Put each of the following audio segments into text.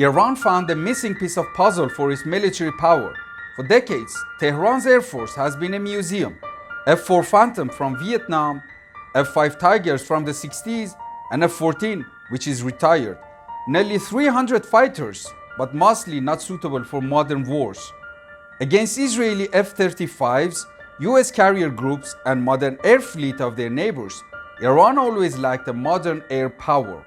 Iran found the missing piece of puzzle for its military power. For decades, Tehran's Air Force has been a museum. F-4 Phantom from Vietnam, F-5 Tigers from the 60s, and F-14, which is retired. Nearly 300 fighters, but mostly not suitable for modern wars. Against Israeli F-35s, US carrier groups, and modern air fleet of their neighbors, Iran always lacked a modern air power.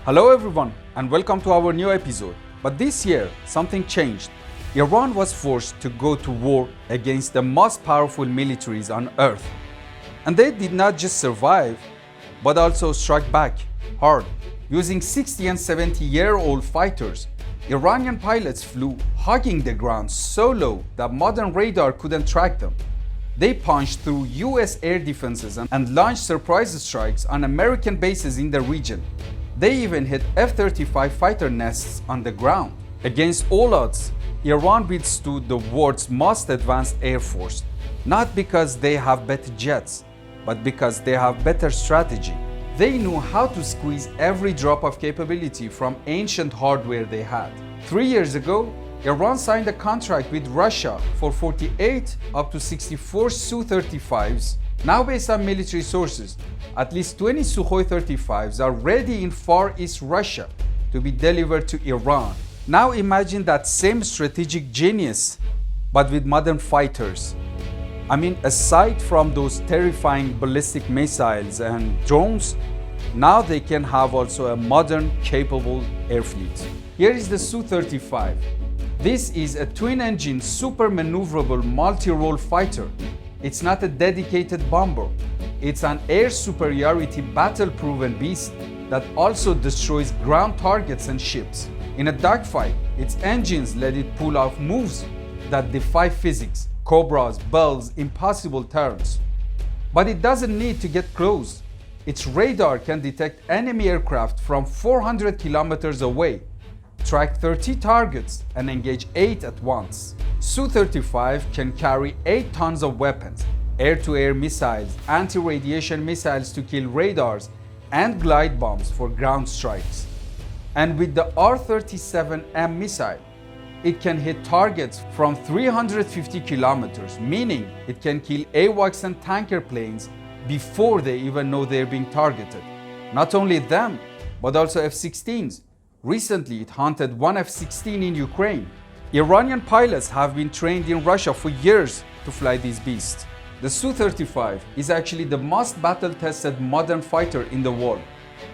Hello everyone, and welcome to our new episode. But this year, something changed. Iran was forced to go to war against the most powerful militaries on earth. And they did not just survive, but also struck back hard. Using 60 and 70-year-old fighters, Iranian pilots flew hugging the ground so low that modern radar couldn't track them. They punched through US air defenses and launched surprise strikes on American bases in the region. They even hit F-35 fighter nests on the ground. Against all odds, Iran withstood the world's most advanced air force, not because they have better jets, but because they have better strategy. They knew how to squeeze every drop of capability from ancient hardware they had. 3 years ago, Iran signed a contract with Russia for 48 up to 64 Su-35s. Now, based on military sources, at least 20 Su-35s are ready in Far East Russia to be delivered to Iran. Now imagine that same strategic genius, but with modern fighters. I mean, aside from those terrifying ballistic missiles and drones, now they can have also a modern, capable air fleet. Here is the Su-35. This is a twin-engine, super maneuverable, multi-role fighter. It's not a dedicated bomber. It's an air superiority battle-proven beast that also destroys ground targets and ships. In a dogfight, its engines let it pull off moves that defy physics, cobras, bells, impossible turns. But it doesn't need to get close. Its radar can detect enemy aircraft from 400 kilometers away, track 30 targets, and engage 8 at once. Su-35 can carry 8 tons of weapons, air-to-air missiles, anti-radiation missiles to kill radars, and glide bombs for ground strikes. And with the R-37M missile, it can hit targets from 350 kilometers, meaning it can kill AWACS and tanker planes before they even know they're being targeted. Not only them, but also F-16s. Recently, it hunted one F-16 in Ukraine. Iranian pilots have been trained in Russia for years to fly these beasts. The Su-35 is actually the most battle-tested modern fighter in the world,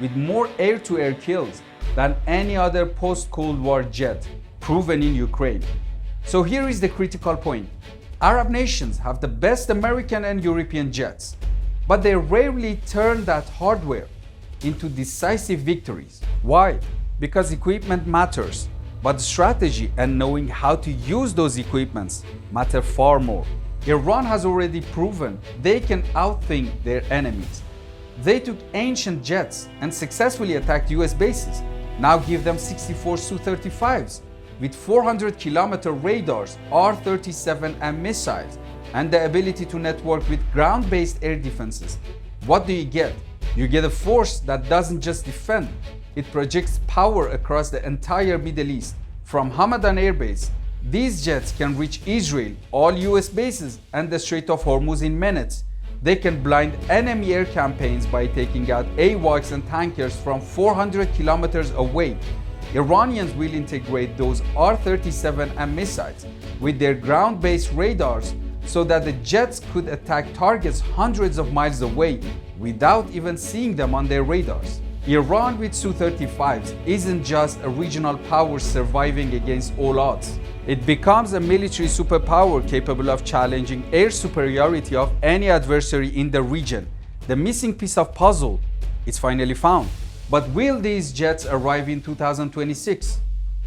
with more air-to-air kills than any other post-Cold War jet, proven in Ukraine. So here is the critical point. Arab nations have the best American and European jets, but they rarely turn that hardware into decisive victories. Why? Because equipment matters, but strategy and knowing how to use those equipments matter far more. Iran has already proven they can outthink their enemies. They took ancient jets and successfully attacked US bases. Now give them 64 Su-35s with 400-kilometer radars, R-37M missiles, and the ability to network with ground-based air defenses. What do you get? You get a force that doesn't just defend, it projects power across the entire Middle East. From Hamadan Air Base, these jets can reach Israel, all US bases, and the Strait of Hormuz in minutes. They can blind enemy air campaigns by taking out AWACS and tankers from 400 kilometers away. Iranians will integrate those R-37M missiles with their ground-based radars so that the jets could attack targets hundreds of miles away without even seeing them on their radars. Iran with Su-35s isn't just a regional power surviving against all odds. It becomes a military superpower capable of challenging air superiority of any adversary in the region. The missing piece of puzzle is finally found. But will these jets arrive in 2026?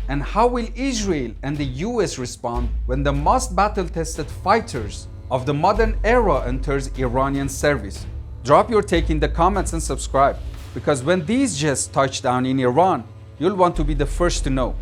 And how will Israel and the US respond when the most battle-tested fighters of the modern era enters Iranian service? Drop your take in the comments and subscribe, because when these jets touch down in Iran, you'll want to be the first to know.